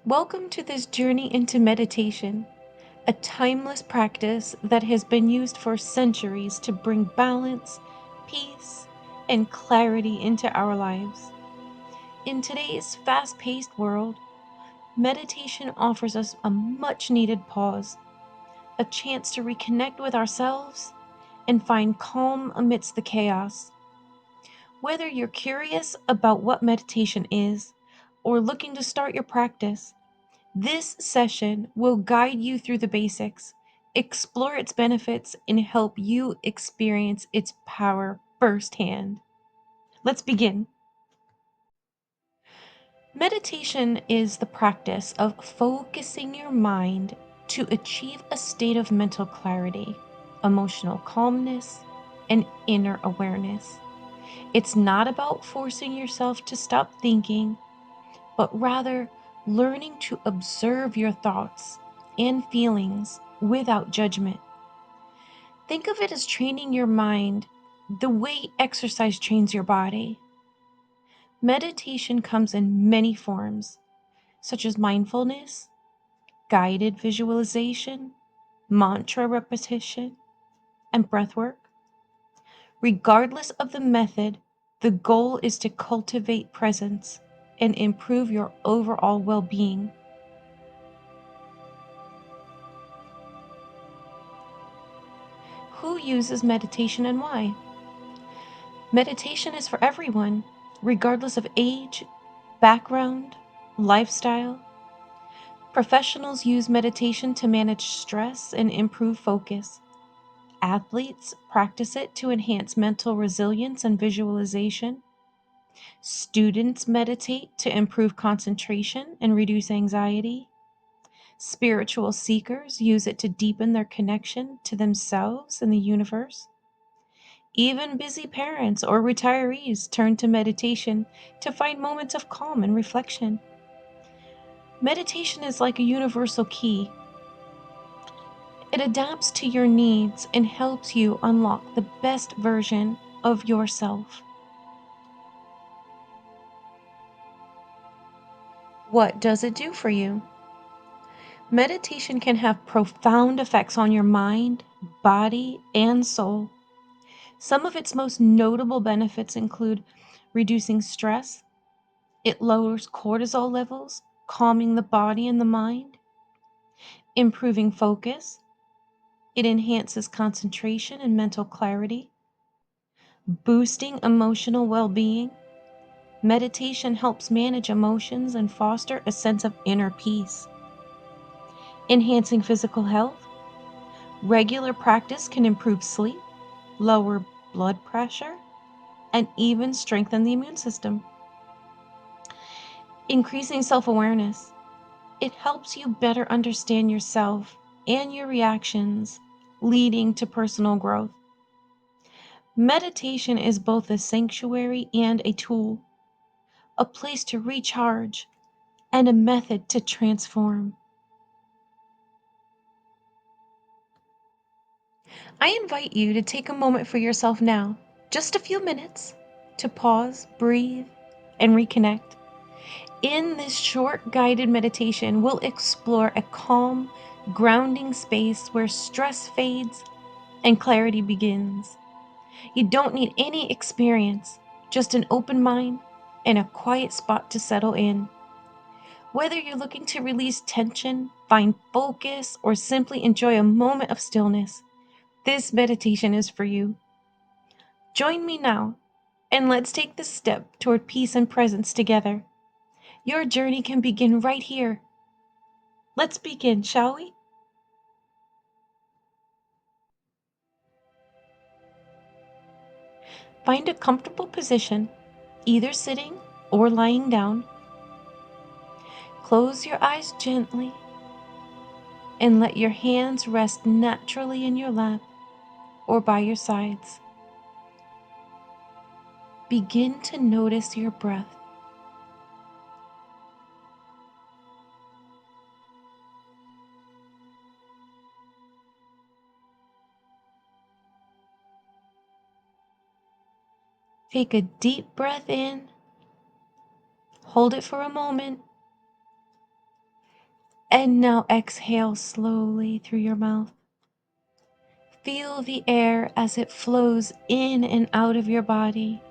Welcome to this journey into meditation, a timeless practice that has been used for centuries to bring balance, peace, and clarity into our lives. In today's fast paced world, meditation offers us a much needed pause, a chance to reconnect with ourselves and find calm amidst the chaos. Whether you're curious about what meditation is or looking to start your practice, this session will guide you through the basics, explore its benefits, and help you experience its power firsthand. Let's begin. Meditation is the practice of focusing your mind to achieve a state of mental clarity, emotional calmness, and inner awareness. It's not about forcing yourself to stop thinking, but rather learning to observe your thoughts and feelings without judgment. Think of it as training your mind the way exercise trains your body. Meditation comes in many forms, such as mindfulness, guided visualization, mantra repetition, and breathwork. Regardless of the method, the goal is to cultivate presence and improve your overall well being. Who uses meditation and why? Meditation is for everyone, regardless of age, background, lifestyle. Professionals use meditation to manage stress and improve focus. Athletes practice it to enhance mental resilience and visualization. Students meditate to improve concentration and reduce anxiety. Spiritual seekers use it to deepen their connection to themselves and the universe. Even busy parents or retirees turn to meditation to find moments of calm and reflection. Meditation is like a universal key. It adapts to your needs and helps you unlock the best version of yourself. What does it do for you? Meditation can have profound effects on your mind, body, and soul. Some of its most notable benefits include reducing stress. It lowers cortisol levels, calming the body and the mind, improving focus. It enhances concentration and mental clarity, boosting emotional well-being. Meditation helps manage emotions and foster a sense of inner peace. Enhancing physical health. Regular practice can improve sleep, lower blood pressure, and even strengthen the immune system. Increasing self-awareness. It helps you better understand yourself and your reactions, leading to personal growth. Meditation is both a sanctuary and a tool, a place to recharge, and a method to transform. I invite you to take a moment for yourself now, just a few minutes, to pause, breathe, and reconnect. In this short guided meditation, we'll explore a calm, grounding space where stress fades and clarity begins. You don't need any experience, just an open mind and a quiet spot to settle in. Whether you're looking to release tension, find focus, or simply enjoy a moment of stillness, this meditation is for you. Join me now, and let's take this step toward peace and presence together. Your journey can begin right here. Let's begin, shall we? Find a comfortable position, either sitting or lying down. Close your eyes gently and let your hands rest naturally in your lap or by your sides. Begin to notice your breath. Take a deep breath in, hold it for a moment, And now exhale slowly through your mouth. Feel the air as it flows in and out of your body.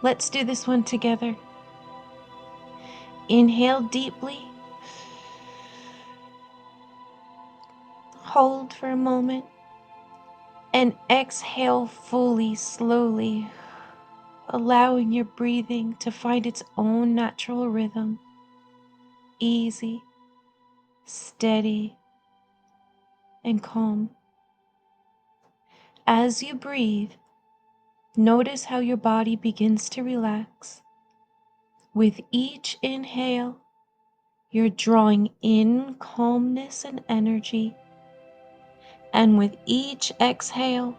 Let's do this one together. Inhale deeply. Hold for a moment. And exhale fully, slowly, allowing your breathing to find its own natural rhythm. Easy, steady, and calm. As you breathe, notice how your body begins to relax. With each inhale, you're drawing in calmness and energy. And with each exhale,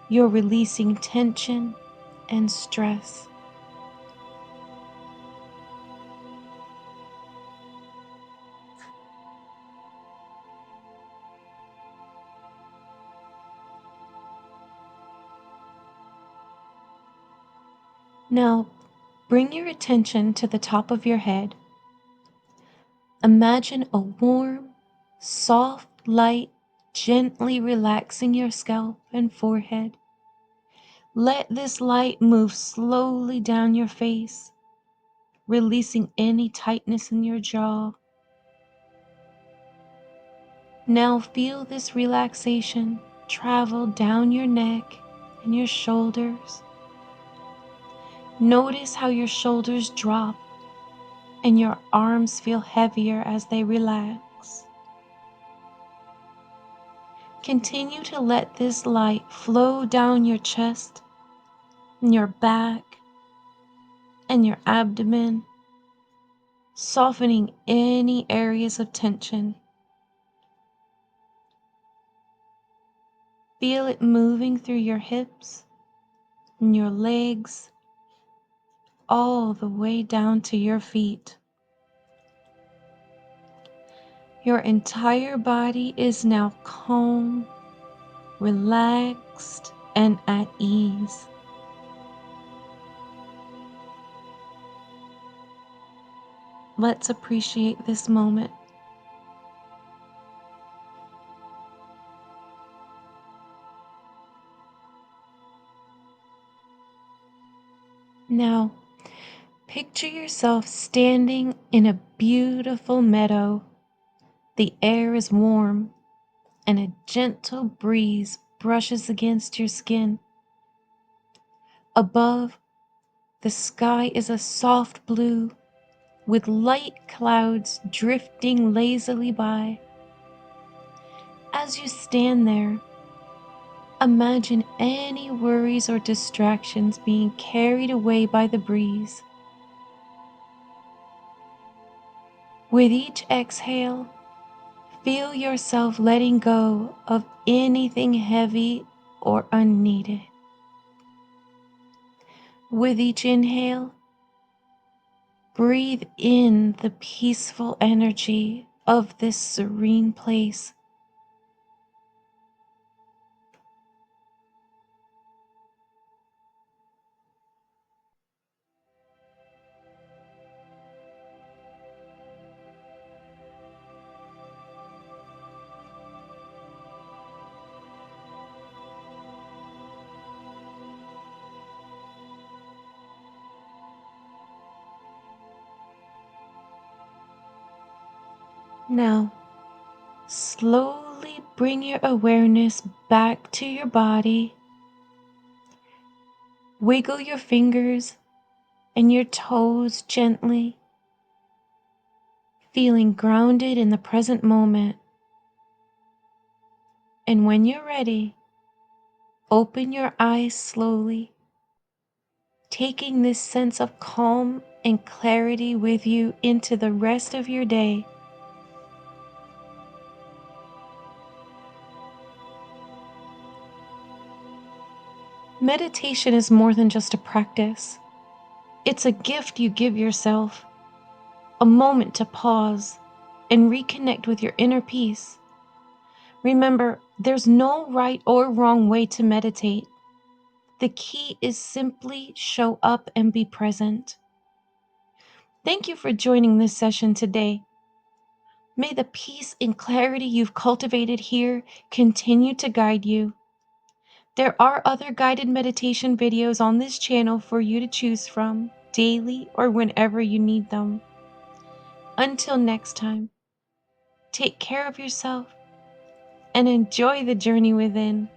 you're releasing tension and stress. Now, bring your attention to the top of your head. Imagine a warm, soft light gently relaxing your scalp and forehead. Let this light move slowly down your face, releasing any tightness in your jaw. Now feel this relaxation travel down your neck and your shoulders. Notice how your shoulders drop and your arms feel heavier as they relax. Continue to let this light flow down your chest, and your back, and your abdomen, softening any areas of tension. Feel it moving through your hips and your legs, all the way down to your feet. Your entire body is now calm, relaxed, and at ease. Let's appreciate this moment. Now, picture yourself standing in a beautiful meadow. The air is warm, and a gentle breeze brushes against your skin. Above, the sky is a soft blue, with light clouds drifting lazily by. As you stand there, imagine any worries or distractions being carried away by the breeze. With each exhale, feel yourself letting go of anything heavy or unneeded. With each inhale, breathe in the peaceful energy of this serene place. Now, slowly bring your awareness back to your body. Wiggle your fingers and your toes gently, feeling grounded in the present moment. And when you're ready, open your eyes slowly, taking this sense of calm and clarity with you into the rest of your day. Meditation is more than just a practice. It's a gift you give yourself, a moment to pause and reconnect with your inner peace. Remember, there's no right or wrong way to meditate. The key is simply show up and be present. Thank you for joining this session today. May the peace and clarity you've cultivated here continue to guide you. There are other guided meditation videos on this channel for you to choose from daily or whenever you need them. Until next time, take care of yourself and enjoy the journey within.